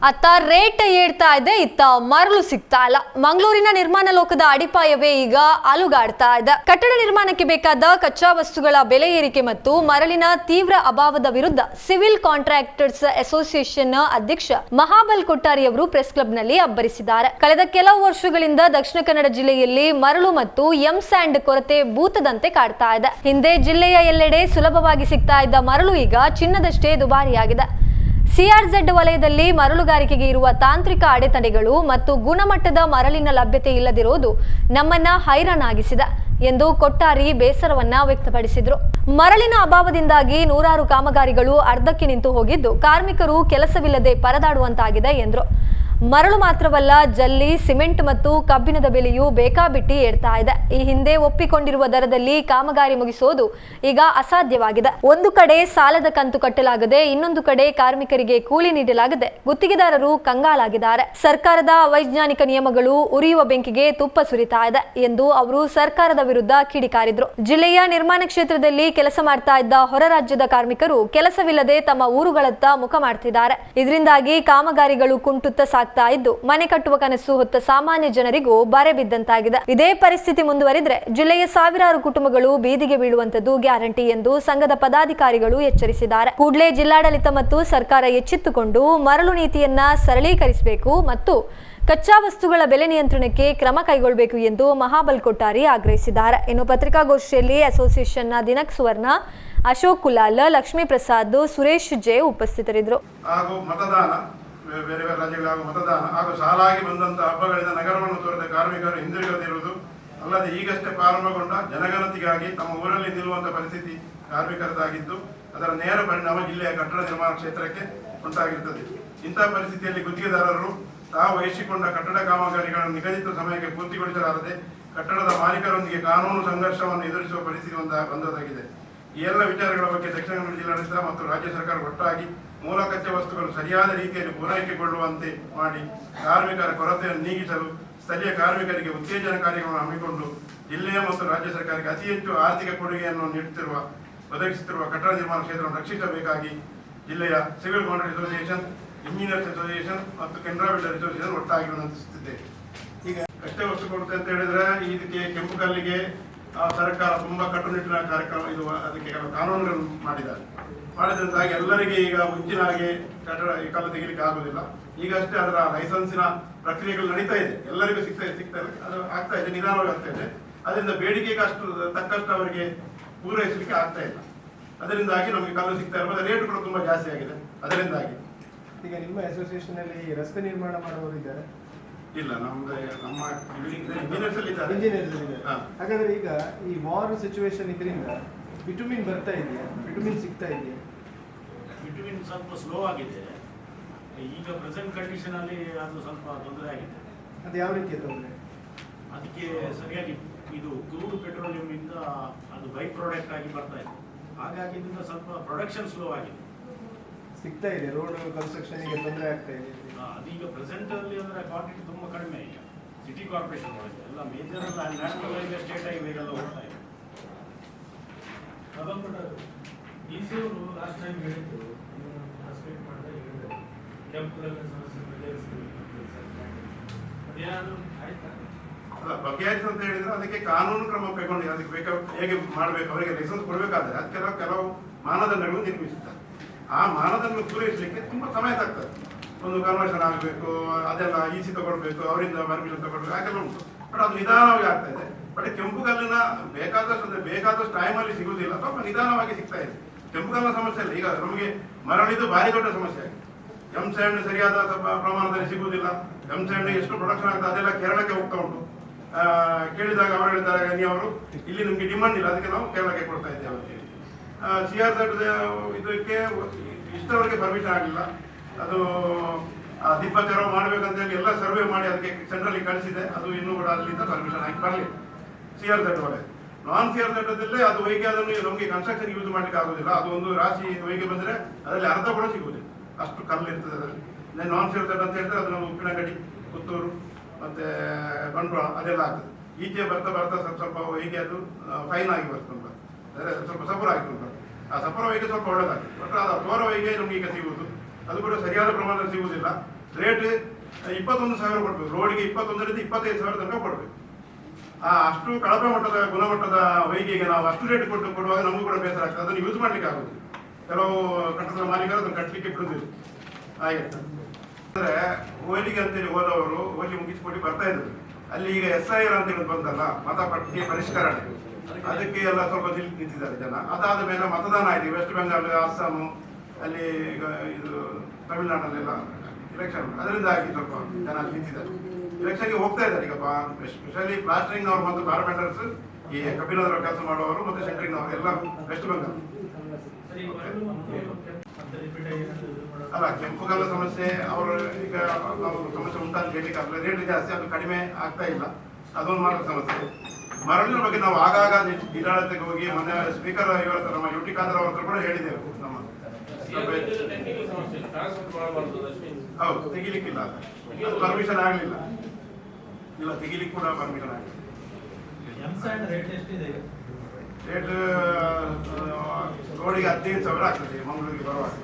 ಅತ್ತ ರೇಟ್ ಏಳ್ತಾ ಇದೆ, ಇತ್ತ ಮರಳು ಸಿಗ್ತಾ ಇಲ್ಲ. ಮಂಗಳೂರಿನ ನಿರ್ಮಾಣ ಲೋಕದ ಅಡಿಪಾಯವೇ ಈಗ ಅಲುಗಾಡ್ತಾ ಇದೆ. ಕಟ್ಟಡ ನಿರ್ಮಾಣಕ್ಕೆ ಬೇಕಾದ ಕಚ್ಚಾ ವಸ್ತುಗಳ ಬೆಲೆ ಏರಿಕೆ ಮತ್ತು ಮರಳಿನ ತೀವ್ರ ಅಭಾವದ ವಿರುದ್ಧ ಸಿವಿಲ್ ಕಾಂಟ್ರಾಕ್ಟರ್ಸ್ ಅಸೋಸಿಯೇಷನ್ ಅಧ್ಯಕ್ಷ ಮಹಾಬಲ್ ಕೊಟ್ಟಾರಿ ಅವರು ಪ್ರೆಸ್ ಕ್ಲಬ್ ನಲ್ಲಿ ಅಬ್ಬರಿಸಿದ್ದಾರೆ. ಕಳೆದ ಕೆಲವು ವರ್ಷಗಳಿಂದ ದಕ್ಷಿಣ ಕನ್ನಡ ಜಿಲ್ಲೆಯಲ್ಲಿ ಮರಳು ಮತ್ತು ಎಂ ಸ್ಯಾಂಡ್ ಕೊರತೆ ಭೂತದಂತೆ ಕಾಡ್ತಾ ಇದೆ. ಹಿಂದೆ ಜಿಲ್ಲೆಯ ಎಲ್ಲೆಡೆ ಸುಲಭವಾಗಿ ಸಿಗ್ತಾ ಇದ್ದ ಮರಳು ಈಗ ಚಿನ್ನದಷ್ಟೇ ದುಬಾರಿಯಾಗಿದೆ. ಸಿಆರ್ಝೆಡ್ ವಲಯದಲ್ಲಿ ಮರಳುಗಾರಿಕೆಗೆ ಇರುವ ತಾಂತ್ರಿಕ ಅಡೆತಡೆಗಳು ಮತ್ತು ಗುಣಮಟ್ಟದ ಮರಳಿನ ಲಭ್ಯತೆ ಇಲ್ಲದಿರುವುದು ನಮ್ಮನ್ನ ಹೈರಾಣಾಗಿಸಿದೆ ಎಂದು ಕೊಟ್ಟಾರಿ ಬೇಸರವನ್ನ ವ್ಯಕ್ತಪಡಿಸಿದರು. ಮರಳಿನ ಅಭಾವದಿಂದಾಗಿ ನೂರಾರು ಕಾಮಗಾರಿಗಳು ಅರ್ಧಕ್ಕೆ ನಿಂತು ಹೋಗಿದ್ದು ಕಾರ್ಮಿಕರು ಕೆಲಸವಿಲ್ಲದೆ ಪರದಾಡುವಂತಾಗಿದೆ ಎಂದರು. ಮರಳು ಮಾತ್ರವಲ್ಲ, ಜಲ್ಲಿ, ಸಿಮೆಂಟ್ ಮತ್ತು ಕಬ್ಬಿಣದ ಬೆಲೆಯೂ ಬೇಕಾಬಿಟ್ಟಿ ಏರ್ತಾ ಇದೆ. ಈ ಹಿಂದೆ ಒಪ್ಪಿಕೊಂಡಿರುವ ದರದಲ್ಲಿ ಕಾಮಗಾರಿ ಮುಗಿಸುವುದು ಈಗ ಅಸಾಧ್ಯವಾಗಿದೆ. ಒಂದು ಕಡೆ ಸಾಲದ ಕಂತು ಕಟ್ಟಲಾಗದೆ, ಇನ್ನೊಂದು ಕಡೆ ಕಾರ್ಮಿಕರಿಗೆ ಕೂಲಿ ನೀಡಲಾಗದೆ ಗುತ್ತಿಗೆದಾರರು ಕಂಗಾಲಾಗಿದ್ದಾರೆ. ಸರ್ಕಾರದ ಅವೈಜ್ಞಾನಿಕ ನಿಯಮಗಳು ಉರಿಯುವ ಬೆಂಕಿಗೆ ತುಪ್ಪ ಸುರಿತಾ ಇದೆ ಎಂದು ಅವರು ಸರ್ಕಾರದ ವಿರುದ್ಧ ಕಿಡಿಕಾರಿದ್ರು. ಜಿಲ್ಲೆಯ ನಿರ್ಮಾಣ ಕ್ಷೇತ್ರದಲ್ಲಿ ಕೆಲಸ ಮಾಡ್ತಾ ಇದ್ದ ಹೊರ ರಾಜ್ಯದ ಕಾರ್ಮಿಕರು ಕೆಲಸವಿಲ್ಲದೆ ತಮ್ಮ ಊರುಗಳತ್ತ ಮುಖ ಮಾಡ್ತಿದ್ದಾರೆ. ಇದರಿಂದಾಗಿ ಕಾಮಗಾರಿಗಳು ಕುಂಟುತ್ತಾ ಸಾಗ್ತಾ ಇದ್ದು ಮನೆ ಕಟ್ಟುವ ಕನಸು ಹೊತ್ತ ಸಾಮಾನ್ಯ ಜನರಿಗೂ ಬರೆ ಬಿದ್ದಂತಾಗಿದೆ. ಇದೇ ಪರಿಸ್ಥಿತಿ ಮುಂದುವರಿದ್ರೆ ಜಿಲ್ಲೆಯ ಸಾವಿರಾರು ಕುಟುಂಬಗಳು ಬೀದಿಗೆ ಬೀಳುವಂತದ್ದು ಗ್ಯಾರಂಟಿ ಎಂದು ಸಂಘದ ಪದಾಧಿಕಾರಿಗಳು ಎಚ್ಚರಿಸಿದ್ದಾರೆ. ಕೂಡಲೇ ಜಿಲ್ಲಾಡಳಿತ ಮತ್ತು ಸರ್ಕಾರ ಎಚ್ಚೆತ್ತುಕೊಂಡು ಮರಳು ನೀತಿಯನ್ನ ಸರಳೀಕರಿಸಬೇಕು ಮತ್ತು ಕಚ್ಚಾ ವಸ್ತುಗಳ ಬೆಲೆ ನಿಯಂತ್ರಣಕ್ಕೆ ಕ್ರಮ ಕೈಗೊಳ್ಳಬೇಕು ಎಂದು ಮಹಾಬಲ್ ಕೊಟ್ಟಾರಿ ಆಗ್ರಹಿಸಿದ್ದಾರೆ. ಇನ್ನು ಪತ್ರಿಕಾಗೋಷ್ಠಿಯಲ್ಲಿ ಅಸೋಸಿಯೇಷನ್ನ ದಿನಕ್ ಸುವರ್ಣ, ಅಶೋಕ್ ಕುಲಾಲ್, ಲಕ್ಷ್ಮೀ ಪ್ರಸಾದ್, ಸುರೇಶ್ ಜೆ ಉಪಸ್ಥಿತರಿದ್ದರು. ಬೇರೆ ಬೇರೆ ರಾಜ್ಯಗಳಾಗುವ ಮತದಾನ ಹಾಗೂ ಸಾಲಾಗಿ ಬಂದಂತಹ ಹಬ್ಬಗಳಿಂದ ನಗರವನ್ನು ತೋರಿದ ಕಾರ್ಮಿಕರು ಹಿಂದಿರುಗದಿರುವುದು ಅಲ್ಲದೆ ಈಗಷ್ಟೇ ಪ್ರಾರಂಭಗೊಂಡ ಜನಗಣತಿಗಾಗಿ ತಮ್ಮ ಊರಲ್ಲಿ ನಿಲ್ಲುವಂತಹ ಪರಿಸ್ಥಿತಿ ಕಾರ್ಮಿಕರದಾಗಿದ್ದು ಅದರ ನೇರ ಪರಿಣಾಮ ಜಿಲ್ಲೆಯ ಕಟ್ಟಡ ನಿರ್ಮಾಣ ಕ್ಷೇತ್ರಕ್ಕೆ ಉಂಟಾಗಿರುತ್ತದೆ. ಇಂತಹ ಪರಿಸ್ಥಿತಿಯಲ್ಲಿ ಗುತ್ತಿಗೆದಾರರು ತಾವು ವಹಿಸಿಕೊಂಡ ಕಟ್ಟಡ ಕಾಮಗಾರಿಗಳನ್ನು ನಿಗದಿತ ಸಮಯಕ್ಕೆ ಪೂರ್ತಿಗೊಳಿಸಲಾರದೆ ಕಟ್ಟಡದ ಮಾಲೀಕರೊಂದಿಗೆ ಕಾನೂನು ಸಂಘರ್ಷವನ್ನು ಎದುರಿಸುವ ಪರಿಸ್ಥಿತಿ ಬಂದದಾಗಿದೆ. ಈ ಎಲ್ಲ ವಿಚಾರಗಳ ಬಗ್ಗೆ ದಕ್ಷಿಣ ಕನ್ನಡ ಜಿಲ್ಲಾಡಳಿತ ಮತ್ತು ರಾಜ್ಯ ಸರ್ಕಾರ ಒಟ್ಟಾಗಿ ಮೂಲ ಕಚ್ಚಾ ವಸ್ತುಗಳು ಸರಿಯಾದ ರೀತಿಯಲ್ಲಿ ಪೂರೈಕೆಗೊಳ್ಳುವಂತೆ ಮಾಡಿ ಕಾರ್ಮಿಕರ ಕೊರತೆಯನ್ನು ನೀಗಿಸಲು ಸ್ಥಳೀಯ ಕಾರ್ಮಿಕರಿಗೆ ಉತ್ತೇಜನ ಕಾರ್ಯಕ್ರಮವನ್ನು ಹಮ್ಮಿಕೊಂಡು ಜಿಲ್ಲೆಯ ಮತ್ತು ರಾಜ್ಯ ಸರ್ಕಾರಕ್ಕೆ ಅತಿ ಹೆಚ್ಚು ಆರ್ಥಿಕ ಕೊಡುಗೆಯನ್ನು ಒದಗಿಸುತ್ತಿರುವ ಕಟ್ಟಡ ನಿರ್ಮಾಣ ಕ್ಷೇತ್ರವನ್ನು ರಕ್ಷಿಸಬೇಕಾಗಿ ಜಿಲ್ಲೆಯ civil contract association, engineers association ಮತ್ತು ಕೆನರಾ ಬಿಲ್ಡರ್ ಅಸೋಸಿಯೇಷನ್ ಒಟ್ಟಾಗಿ ವಿನಂತಿಸುತ್ತಿದೆ. ಈಗ ಕಚ್ಚಾ ವಸ್ತು ಕೊಡುತ್ತೆ ಅಂತ ಹೇಳಿದ್ರೆ ಇದಕ್ಕೆ ಕೆಂಪು ಕಲ್ಲಿಗೆ ಸರ್ಕಾರ ತುಂಬಾ ಕಟ್ಟುನಿಟ್ಟಿನ ಕಾರ್ಯಕ್ರಮ ಇದು ಅದಕ್ಕೆ ಕೆಲವು ಕಾನೂನುಗಳನ್ನು ಮಾಡಿದಂತಾಗಿ ಎಲ್ಲರಿಗೆ ಈಗ ಮುಂಚಿನ ಹಾಗೆ ಕಟ್ಟಡ ಕಲ್ಲು ತೆಗಿಲಿಕ್ಕೆ ಆಗುದಿಲ್ಲ. ಈಗಷ್ಟೇ ಅದರ ಲೈಸೆನ್ಸಿನ ಪ್ರಕ್ರಿಯೆಗಳು ನಡೀತಾ ಇದೆ, ಎಲ್ಲರಿಗೂ ಸಿಗ್ತಾ ಇದೆ, ಅದು ಆಗ್ತಾ ಇದೆ, ನಿಧಾನವಾಗಿ ಆಗ್ತಾ ಇದೆ. ಅದರಿಂದ ಬೇಡಿಕೆಗೆ ಅಷ್ಟು ತಕ್ಕಷ್ಟು ಅವರಿಗೆ ಪೂರೈಸಲಿಕ್ಕೆ ಆಗ್ತಾ ಇಲ್ಲ. ಅದರಿಂದಾಗಿ ನಮಗೆ ಕಲ್ಲು ಸಿಗ್ತಾ ಇರಬಹುದು, ರೇಟ್ ಕೂಡ ತುಂಬಾ ಜಾಸ್ತಿ ಆಗಿದೆ. ಅದರಿಂದಾಗಿ ಈಗ ನಿಮ್ಮ ಅಸೋಸಿಯೇಷನ್ ಅಲ್ಲಿ ರಸ್ತೆ ನಿರ್ಮಾಣ ಮಾಡುವವರು ಇದ್ದಾರೆ? ಇಲ್ಲ, ನಮ್ಮ ಇಂಜಿನಿಯರ್ಸ್ ಅಲ್ಲಿ ಇದ್ದಾರೆ. ಹಾಗಾದ್ರೆ ಈಗ ಈ ವಾರ್ ಸಿಚುವೇಶನ್ ಇದರಿಂದ ಬಿಟುಮಿನ್ ಬರ್ತಾ ಇದೆಯಾ? ಬಿಟುಮಿನ್ ಸಿಗ್ತಾ ಇದೆಯಾ? ಬಿಟುಮಿನ್ ಸ್ವಲ್ಪ ಸ್ಲೋ ಆಗಿದೆ. ಈಗ ಪ್ರೆಸೆಂಟ್ ಕಂಡೀಷನ್ ಅಲ್ಲಿ ಅದು ಸ್ವಲ್ಪ ತೊಂದರೆ ಆಗಿದೆ. ಅದು ಯಾವ ರೀತಿಯ ತೊಂದರೆ? ಅದಕ್ಕೆ ಸರಿಯಾಗಿ ಇದು ಕ್ರೂಡ್ ಪೆಟ್ರೋಲಿಯಂ ಇಂದ ಅದು ಬೈ ಪ್ರಾಡಕ್ಟ್ ಆಗಿ ಬರ್ತಾ ಇದೆ. ಹಾಗಾಗಿ ಇದರಿಂದ ಸ್ವಲ್ಪ ಪ್ರೊಡಕ್ಷನ್ ಸ್ಲೋ ಆಗಿದೆ. ಸಿಗ್ತಾ ಇದೆ, ರೋಡ್ ಕನ್ಸ್ಟ್ರಕ್ಷನ್ ಗೆ ತೊಂದರೆ ಆಗ್ತಾ ಇದೆ. ಅದೀಗ ಪ್ರೆಸೆಂಟ್ ಅಲ್ಲಿ ಅಂದ್ರೆ ಕ್ವಾಂಟಿಟಿ ತುಂಬಾ ಕಡಿಮೆ. ಈಗ ಸಿಟಿ ಕಾರ್ಪೊರೇಷನ್ ಒಳಗೆ ಎಲ್ಲ ಮೇಜರ್ ಎಲ್ಲ ನ್ಯಾಷನಲ್ ಹೈವೇ, ಸ್ಟೇಟ್ ಹೈವೇಗೆಲ್ಲ ಹೋಗ್ತಾ ಇದೆ. ಈಸಿಯವರು ಲಾಸ್ಟ್ ಟೈಮ್ ಹೇಳಿದ್ರು, ರೆಸ್ಪೆಕ್ಟ್ ಮಾಡಿದ್ರೆ ಹೇಳಿದ್ರು ಕೆಂಪುದಲ್ಲಿ ಸಮಸ್ಯೆ ಅದೇನಾದ್ರು ಆಯ್ತಾ? ಅಲ್ಲ, ಬಗೆಹರಿತು ಅಂತ ಹೇಳಿದ್ರೆ ಅದಕ್ಕೆ ಕಾನೂನು ಕ್ರಮ ಕೈಗೊಂಡು ಅದಕ್ಕೆ ಹೇಗೆ ಮಾಡಬೇಕು, ಅವರಿಗೆ ಲೈಸೆನ್ಸ್ ಕೊಡಬೇಕಾದ್ರೆ ಅದು ಕೆಲವು ಮಾನದಂಡಗಳು ನಿರ್ಮಿಸುತ್ತಾರೆ. ಆ ಮಾನದಂಡ ಪೂರೈಸಲಿಕ್ಕೆ ತುಂಬಾ ಸಮಯ ತಾಗ್ತದೆ. ಒಂದು ಕನ್ವರ್ಷನ್ ಆಗಬೇಕು, ಅದೆಲ್ಲ ಈಸಿ ತಗೊಳ್ಬೇಕು, ಅವರಿಂದ ಪರ್ಮಿಷನ್ ತಗೊಳ್ಬೇಕು, ಹಾಗೆಲ್ಲ ಉಂಟು. ಬಟ್ ಅದು ನಿಧಾನವಾಗಿ ಆಗ್ತಾ ಇದೆ. ಬಟ್ ಕೆಂಪು ಕಲ್ಲಿನ ಬೇಕಾದಷ್ಟು ಟೈಮಲ್ಲಿ ಸಿಗುವುದಿಲ್ಲ, ಸ್ವಲ್ಪ ನಿಧಾನವಾಗಿ ಸಿಗ್ತಾ ಇದೆ. ಕೆಂಪು ಕಲ್ಲಿನ ಸಮಸ್ಯೆ ಇಲ್ಲ. ಈಗ ನಮಗೆ ಮರಳಿದು ಭಾರಿ ದೊಡ್ಡ ಸಮಸ್ಯೆ ಆಗಿದೆ. ಎಂ ಸ್ಯಾಂಡ್ ಸರಿಯಾದ ಪ್ರಮಾಣದಲ್ಲಿ ಸಿಗುವುದಿಲ್ಲ. ಎಂ ಸ್ಯಾಂಡ್ ಎಷ್ಟು ಪ್ರೊಡಕ್ಷನ್ ಆಗ್ತದೆ ಅದೆಲ್ಲ ಕೇರಳಕ್ಕೆ ಹೋಗ್ತಾ ಉಂಟು. ಕೇಳಿದಾಗ ಅವರು ಹೇಳಿದ್ದಾರೆ, ಅವರು ಇಲ್ಲಿ ನಿಮಗೆ ಡಿಮಾಂಡ್ ಇಲ್ಲ, ಅದಕ್ಕೆ ನಾವು ಕೇರಳಕ್ಕೆ ಕೊಡ್ತಾ ಇದ್ದೇವೆ ಅಂತ ಹೇಳಿ. ಸಿಆರ್ಝೆಡ್ ಇದಕ್ಕೆ ಇಷ್ಟವರೆಗೆ ಪರ್ಮಿಷನ್ ಆಗಲಿಲ್ಲ. ಅದು ದಿಬ್ಬಚರ ಮಾಡಬೇಕಂತ ಹೇಳಿ ಎಲ್ಲ ಸರ್ವೆ ಮಾಡಿ ಅದಕ್ಕೆ ಸೆಂಟ್ರಲ್ಲಿ ಕಳಿಸಿದೆ. ಅದು ಇನ್ನೂ ಕೂಡ ಅಲ್ಲಿಂದ ಪರ್ಮಿಷನ್ ಆಗಿ ಬರಲಿಲ್ಲ. ಸಿಆರ್ಝೆಡ್ ಒಳಗೆ ನಾನ್ ಸಿಆರ್ಝೆಡ್ ಅದು ಹೊಯ್ಗೆ ಅದನ್ನು ನಮಗೆ ಕನ್ಸ್ಟ್ರಕ್ಷನ್ ಯೂಸ್ ಮಾಡ್ಲಿಕ್ಕೆ ಆಗುದಿಲ್ಲ. ಅದು ಒಂದು ರಾಶಿ ಹೊಯ್ಗೆ ಬಂದ್ರೆ ಅದರಲ್ಲಿ ಅರ್ಧ ಕೂಡ ಸಿಗುವುದಿಲ್ಲ, ಅಷ್ಟು ಕಲ್ಲು ಇರ್ತದೆ ಅದರಲ್ಲಿ. ನಾನ್ ಸಿಆರ್ಝೆಡ್ ಅಂತ ಹೇಳಿದ್ರೆ ಅದು ನಮ್ಮ ಉಪ್ಪಿನಗಡಿ, ಪುತ್ತೂರು ಮತ್ತೆ ಬಂಟ್ವಾಳ ಅದೆಲ್ಲ ಆಗ್ತದೆ. ಈಚೆ ಬರ್ತಾ ಬರ್ತಾ ಸ್ವಲ್ಪ ಹೊಯ್ಗೆ ಅದು ಫೈನ್ ಆಗಿ ಬರ್ತದೆ, ಸ್ವಲ್ಪ ಸಪುರ ಆಗ್ತದೆ. ಆ ಸಪುರ ಹೊಯ್ಗೆ ಸ್ವಲ್ಪ ಒಳ್ಳೆದಾಗ್ತದೆ. ಬಟ್ ಅದು ತೋರ ಹೊಯ್ಗೆ ನಮ್ಗೆ ಈಗ ಸಿಗುವುದು ಅದು ಕೂಡ ಸರಿಯಾದ ಪ್ರಮಾಣದಲ್ಲಿ ಸಿಗುವುದಿಲ್ಲ. ರೇಟ್ 21,000 ಕೊಡ್ಬೇಕು, ರೋಡ್ಗೆ 21ರಿಂದ 25,000 ತನಕ ಕೊಡ್ಬೇಕು. ಅಷ್ಟು ಕಳಪೆ ಮಟ್ಟದ ಗುಣಮಟ್ಟದ ಹೊಯ್ಗೆಗೆ ನಾವು ಅಷ್ಟು ರೇಟ್ ಕೊಡುವಾಗ ನಮಗೂ ಕೂಡ ಬೇಸರ ಆಗ್ತದೆ. ಅದನ್ನು ಯೂಸ್ ಮಾಡ್ಲಿಕ್ಕೆ ಆಗುದು. ಕೆಲವು ಕಟ್ಟಡದ ಮಾಲೀಕರು ಅದನ್ನು ಕಟ್ಟಲಿಕ್ಕೆ ಬಿಡುದಿಲ್ಲ. ಹಾಗೆ ಅಂದ್ರೆ ಹೋಲಿಗೆ ಅಂತೇಳಿ ಹೋದವರು ಹೋಲಿ ಮುಗಿಸಿಕೊಟ್ಟು ಬರ್ತಾ ಇದ್ರು. ಅಲ್ಲಿ ಈಗ SIR ಅಂತ ಹೇಳಿ ಬಂತಲ್ಲ, ಮತಪಟ್ಟಿ ಪರಿಷ್ಕರಣೆ, ಅದಕ್ಕೆ ಎಲ್ಲ ಸ್ವಲ್ಪ ನಿಂತಿದ್ದಾರೆ ಜನ. ಅದಾದ ಮೇಲೆ ಮತದಾನ ಆಯ್ತು. ವೆಸ್ಟ್ ಬೆಂಗಾಲ್, ಅಸ್ಸಾಂ, ಅಲ್ಲಿ ಈಗ ಇದು ತಮಿಳುನಾಡಲ್ಲೆಲ್ಲ ಇಲೆಕ್ಷನ್, ಅದರಿಂದಾಗಿ ಸ್ವಲ್ಪ ಜನ ನಿಂತಿದ್ದಾರೆ. ಇಲೆಕ್ಷನ್ಗೆ ಹೋಗ್ತಾ ಇದ್ದಾರೆ ಈಗ. ಸ್ಪೆಷಲಿ ಪ್ಲಾಸ್ಟರಿಂಗ್ ಅವರು ಮತ್ತು ಕಾರ್ಪೆಂಟರ್ಸ್, ಈ ಕಬ್ಬಿಣದ ಕೆಲಸ ಮಾಡುವವರು ಮತ್ತು ಸೆಂಟ್ರಿಂಗ್ ಅವರು ಎಲ್ಲ ವೆಸ್ಟ್ ಬೆಂಗಾಲ್. ಅಲ್ಲ, ಕೆಂಪುಗಲ್ಲ ಸಮಸ್ಯೆ ಅವರು ಈಗ ನಾವು ಸಮಸ್ಯೆ ಉಂಟಂತ ಹೇಳಿಕ್ಕೆ ಆಗಲ್ಲ. ರೇಟ್ ಜಾಸ್ತಿ, ಅದು ಕಡಿಮೆ ಆಗ್ತಾ ಇಲ್ಲ, ಅದೊಂದು ಮಾತ್ರ ಸಮಸ್ಯೆ. ಮರಳಿನ ಬಗ್ಗೆ ನಾವು ಆಗಾಗ ಜಿಲ್ಲಾಡಳಿತಕ್ಕೆ ಹೋಗಿ ಮೊನ್ನೆ ಸ್ಪೀಕರ್ ಇವರ ಹತ್ರ, ನಮ್ಮ UT ಖಾದರ್ ಅವ್ರ ಹತ್ರ ಕೂಡ ಹೇಳಿದ್ದೇವೆ. ನಮ್ಮ ಹೌದು, ತೆಗಿಲಿಕ್ಕಿಲ್ಲ, ಪರ್ಮಿಷನ್ ಆಗಲಿಲ್ಲ. ಇಲ್ಲ, ತೆಗಿಲಿಕ್ಕೆ ಕೂಡ ಪರ್ಮಿಷನ್ ಆಗಲಿಲ್ಲ. ರೇಟ್ ರೋಡಿಗೆ 15,000 ಆಗ್ತದೆ ಮಂಗಳೂರಿಗೆ ಬರುವಾಗ.